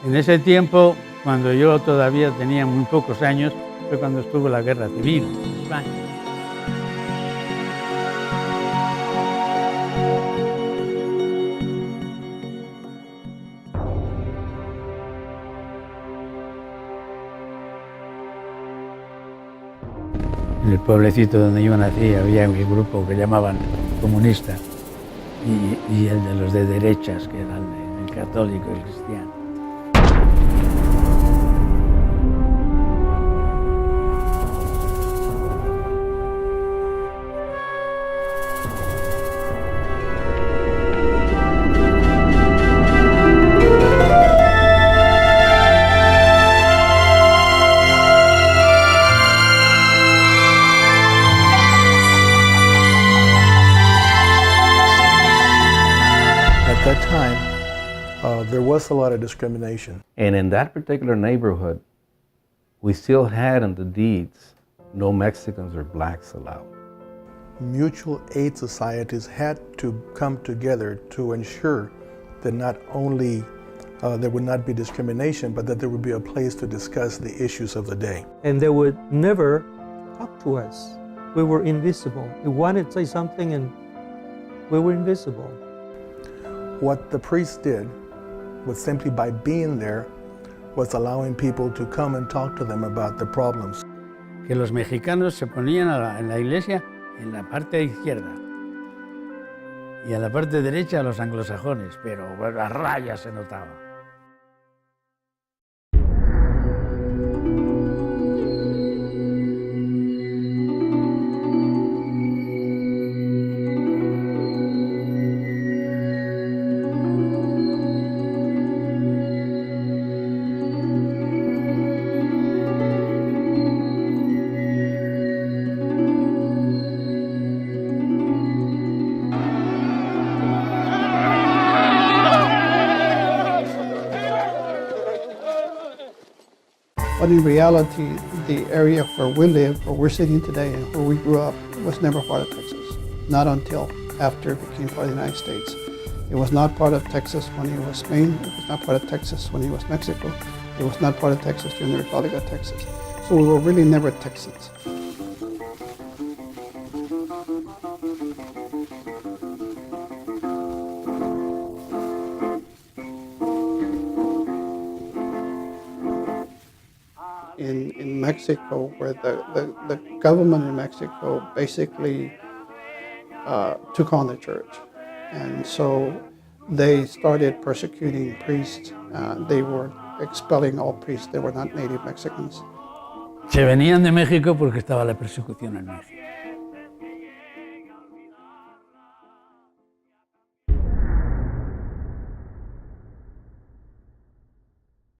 En ese tiempo, cuando yo todavía tenía muy pocos años, fue cuando estuvo la guerra civil en España. En el pueblecito donde yo nací había un grupo que llamaban comunista y el de los de derechas, que eran el católico y el cristiano. At that time, there was a lot of discrimination. And in that particular neighborhood, we still had in the deeds, no Mexicans or blacks allowed. Mutual aid societies had to come together to ensure that not only there would not be discrimination, but that there would be a place to discuss the issues of the day. And they would never talk to us. We were invisible. We wanted to say something and we were invisible. What the priests did was simply by being there was allowing people to come and talk to them about the problems. Que los mexicanos se ponían en la iglesia en la parte izquierda y en la parte derecha los anglosajones, pero a rayas se notaba. But in reality, the area where we live, where we're sitting today and where we grew up, was never part of Texas. Not until after it became part of the United States. It was not part of Texas when it was Spain. It was not part of Texas when it was Mexico. It was not part of Texas during the Republic of Texas. So we were really never Texans. In Mexico, where the government in Mexico basically took on the church. And so they started persecuting priests. They were expelling all priests that were not native Mexicans. Se venían de México porque estaba la persecución en México.